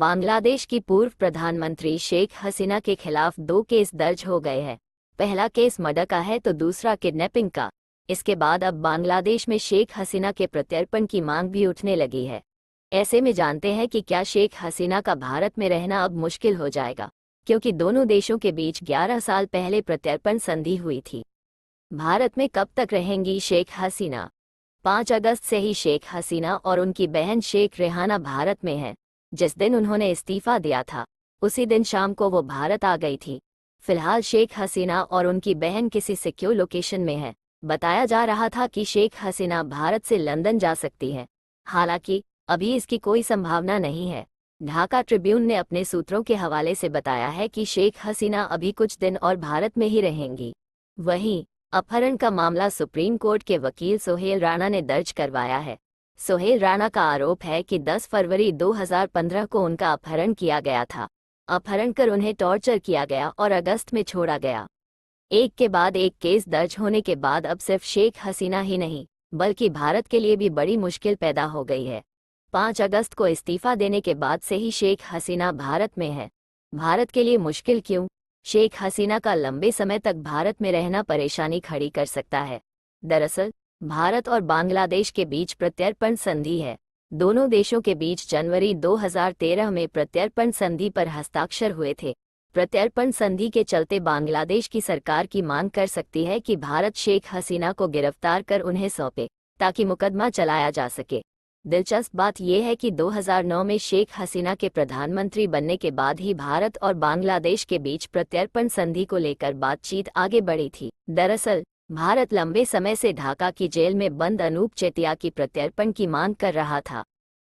बांग्लादेश की पूर्व प्रधानमंत्री शेख हसीना के खिलाफ 2 केस दर्ज हो गए हैं। पहला केस मर्डर का है तो दूसरा किडनैपिंग का। इसके बाद अब बांग्लादेश में शेख हसीना के प्रत्यर्पण की मांग भी उठने लगी है। ऐसे में जानते हैं कि क्या शेख हसीना का भारत में रहना अब मुश्किल हो जाएगा, क्योंकि दोनों देशों के बीच 11 साल पहले प्रत्यर्पण संधि हुई थी। भारत में कब तक रहेंगी शेख हसीना? 5 अगस्त से ही शेख हसीना और उनकी बहन शेख रेहाना भारत में हैं। जिस दिन उन्होंने इस्तीफा दिया था, उसी दिन शाम को वो भारत आ गई थी। फिलहाल शेख हसीना और उनकी बहन किसी सिक्योर लोकेशन में है। बताया जा रहा था कि शेख हसीना भारत से लंदन जा सकती है, हालांकि अभी इसकी कोई संभावना नहीं है। ढाका ट्रिब्यून ने अपने सूत्रों के हवाले से बताया है कि शेख हसीना अभी कुछ दिन और भारत में ही रहेंगी। वहीं अपहरण का मामला सुप्रीम कोर्ट के वकील सोहेल राणा ने दर्ज करवाया है। सोहेल राणा का आरोप है कि 10 फरवरी 2015 को उनका अपहरण किया गया था। अपहरण कर उन्हें टॉर्चर किया गया और अगस्त में छोड़ा गया। एक के बाद एक केस दर्ज होने के बाद अब सिर्फ शेख हसीना ही नहीं, बल्कि भारत के लिए भी बड़ी मुश्किल पैदा हो गई है। 5 अगस्त को इस्तीफा देने के बाद से ही शेख हसीना भारत में है। भारत के लिए मुश्किल क्यों? शेख हसीना का लंबे समय तक भारत में रहना परेशानी खड़ी कर सकता है। दरअसल भारत और बांग्लादेश के बीच प्रत्यर्पण संधि है। दोनों देशों के बीच जनवरी 2013 में प्रत्यर्पण संधि पर हस्ताक्षर हुए थे। प्रत्यर्पण संधि के चलते बांग्लादेश की सरकार की मांग कर सकती है कि भारत शेख हसीना को गिरफ्तार कर उन्हें सौंपे, ताकि मुकदमा चलाया जा सके। दिलचस्प बात यह है कि 2009 में शेख हसीना के प्रधानमंत्री बनने के बाद ही भारत और बांग्लादेश के बीच प्रत्यर्पण संधि को लेकर बातचीत आगे बढ़ी थी। दरअसल भारत लंबे समय से ढाका की जेल में बंद अनूप चेतिया की प्रत्यर्पण की मांग कर रहा था।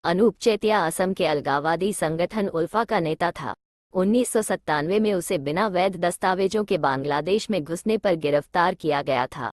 अनूप चेतिया असम के अलगाववादी संगठन उल्फा का नेता था। 1997 में उसे बिना वैध दस्तावेजों के बांग्लादेश में घुसने पर गिरफ्तार किया गया था।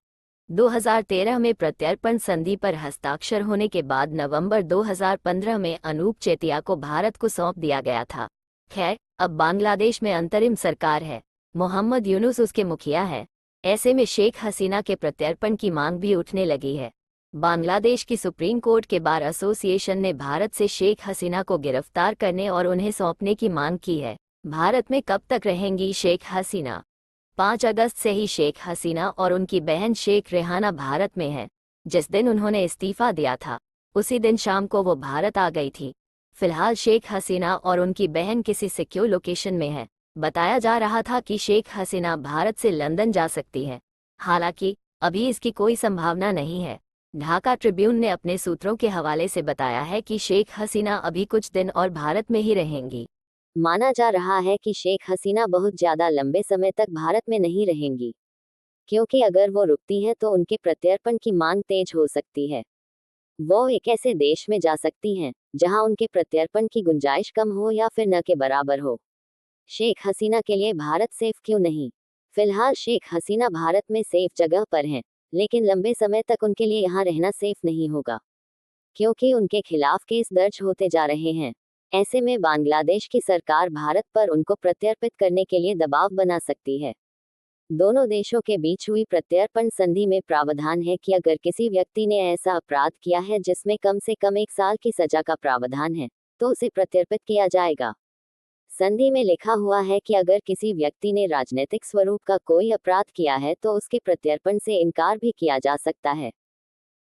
2013 में प्रत्यर्पण संधि पर हस्ताक्षर होने के बाद नवंबर 2015 में अनूप चेतिया को भारत को सौंप दिया गया था। खैर, अब बांग्लादेश में अंतरिम सरकार है। मोहम्मद यूनुस उसके मुखिया है। ऐसे में शेख हसीना के प्रत्यर्पण की मांग भी उठने लगी है। बांग्लादेश की सुप्रीम कोर्ट के बार एसोसिएशन ने भारत से शेख हसीना को गिरफ्तार करने और उन्हें सौंपने की मांग की है। भारत में कब तक रहेंगी शेख हसीना? 5 अगस्त से ही शेख हसीना और उनकी बहन शेख रेहाना भारत में हैं। जिस दिन उन्होंने इस्तीफा दिया था, उसी दिन शाम को वो भारत आ गई थी। फिलहाल शेख हसीना और उनकी बहन किसी सिक्योर लोकेशन में है। बताया जा रहा था कि शेख हसीना भारत से लंदन जा सकती है, हालांकि अभी इसकी कोई संभावना नहीं है। ढाका ट्रिब्यून ने अपने सूत्रों के हवाले से बताया है कि शेख हसीना अभी कुछ दिन और भारत में ही रहेंगी। माना जा रहा है कि शेख हसीना बहुत ज्यादा लंबे समय तक भारत में नहीं रहेंगी, क्योंकि अगर वो रुकती हैं तो उनके प्रत्यर्पण की मांग तेज हो सकती है। वो एक ऐसे देश में जा सकती हैं जहां उनके प्रत्यर्पण की गुंजाइश कम हो या फिर न के बराबर हो। शेख हसीना के लिए भारत सेफ क्यों नहीं? फिलहाल शेख हसीना भारत में सेफ जगह पर हैं, लेकिन लंबे समय तक उनके लिए यहाँ रहना सेफ नहीं होगा, क्योंकि उनके खिलाफ केस दर्ज होते जा रहे हैं। ऐसे में बांग्लादेश की सरकार भारत पर उनको प्रत्यर्पित करने के लिए दबाव बना सकती है। दोनों देशों के बीच हुई प्रत्यर्पण संधि में प्रावधान है कि अगर किसी व्यक्ति ने ऐसा अपराध किया है जिसमें कम से कम 1 साल की सजा का प्रावधान है, तो उसे प्रत्यर्पित किया जाएगा। संधि में लिखा हुआ है कि अगर किसी व्यक्ति ने राजनीतिक स्वरूप का कोई अपराध किया है तो उसके प्रत्यर्पण से इनकार भी किया जा सकता है।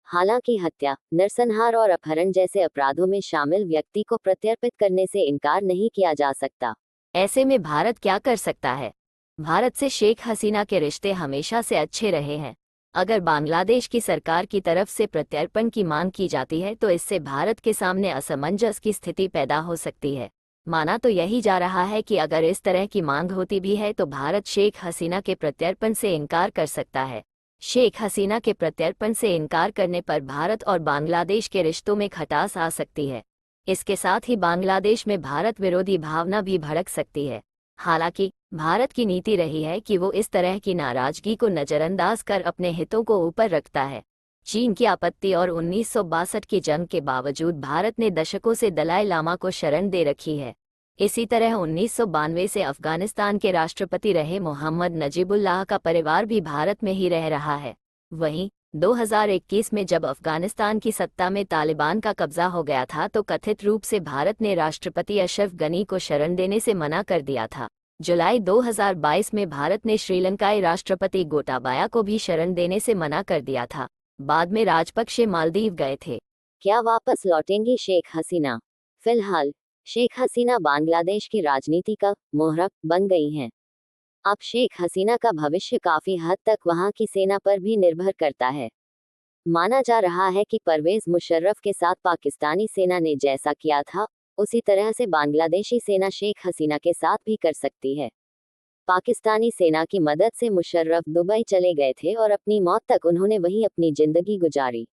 हालांकि हत्या, नरसंहार और अपहरण जैसे अपराधों में शामिल व्यक्ति को प्रत्यर्पित करने से इनकार नहीं किया जा सकता। ऐसे में भारत क्या कर सकता है? भारत से शेख हसीना के रिश्ते हमेशा से अच्छे रहे हैं। अगर बांग्लादेश की सरकार की तरफ से प्रत्यर्पण की मांग की जाती है तो इससे भारत के सामने असमंजस की स्थिति पैदा हो सकती है। माना तो यही जा रहा है कि अगर इस तरह की मांग होती भी है तो भारत शेख हसीना के प्रत्यर्पण से इनकार कर सकता है। शेख हसीना के प्रत्यर्पण से इनकार करने पर भारत और बांग्लादेश के रिश्तों में खटास आ सकती है। इसके साथ ही बांग्लादेश में भारत विरोधी भावना भी भड़क सकती है। हालांकि भारत की नीति रही है कि वो इस तरह की नाराजगी को नजरअंदाज कर अपने हितों को ऊपर रखता है। चीन की आपत्ति और 1962 की जंग के बावजूद भारत ने दशकों से दलाई लामा को शरण दे रखी है। इसी तरह 1992 से अफगानिस्तान के राष्ट्रपति रहे मोहम्मद नजीबुल्लाह का परिवार भी भारत में ही रह रहा है। वहीं 2021 में जब अफगानिस्तान की सत्ता में तालिबान का कब्जा हो गया था तो कथित रूप से भारत ने राष्ट्रपति अशरफ गनी को शरण देने से मना कर दिया था। जुलाई 2022 में भारत ने श्रीलंकाई राष्ट्रपति गोटाबाया को भी शरण देने से मना कर दिया था। बाद में राजपक्षे मालदीव गए थे। क्या वापस लौटेंगी शेख हसीना? फिलहाल शेख हसीना बांग्लादेश की राजनीति का मोहरक बन गई हैं। अब शेख हसीना का भविष्य काफी हद तक वहां की सेना पर भी निर्भर करता है। माना जा रहा है कि परवेज मुशर्रफ के साथ पाकिस्तानी सेना ने जैसा किया था उसी तरह से बांग्लादेशी सेना शेख हसीना के साथ भी कर सकती है। पाकिस्तानी सेना की मदद से मुशर्रफ दुबई चले गए थे और अपनी मौत तक उन्होंने वहीं अपनी जिंदगी गुजारी।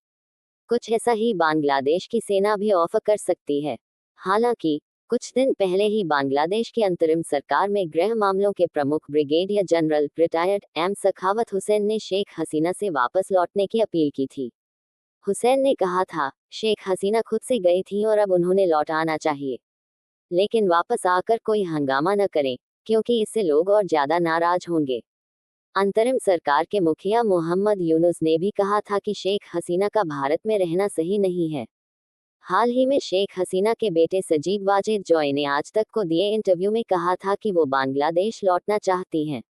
कुछ ऐसा ही बांग्लादेश की सेना भी ऑफर कर सकती है। हालांकि कुछ दिन पहले ही बांग्लादेश की अंतरिम सरकार में गृह मामलों के प्रमुख brigadier general retired M Sakhawat Hussain ने शेख हसीना से वापस लौटने की अपील की थी। हुसैन ने कहा था, शेख हसीना खुद से गई थी और अब उन्होंने लौट आना चाहिए, लेकिन वापस आकर कोई हंगामा न करें, क्योंकि इससे लोग और ज्यादा नाराज होंगे। अंतरिम सरकार के मुखिया मोहम्मद यूनुस ने भी कहा था कि शेख हसीना का भारत में रहना सही नहीं है। हाल ही में शेख हसीना के बेटे सजीद वाजिद जॉय ने आज तक को दिए इंटरव्यू में कहा था कि वो बांग्लादेश लौटना चाहती हैं।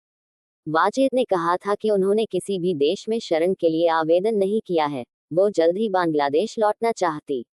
वाजिद ने कहा था कि उन्होंने किसी भी देश में शरण के लिए आवेदन नहीं किया है, वो जल्द ही बांग्लादेश लौटना चाहती।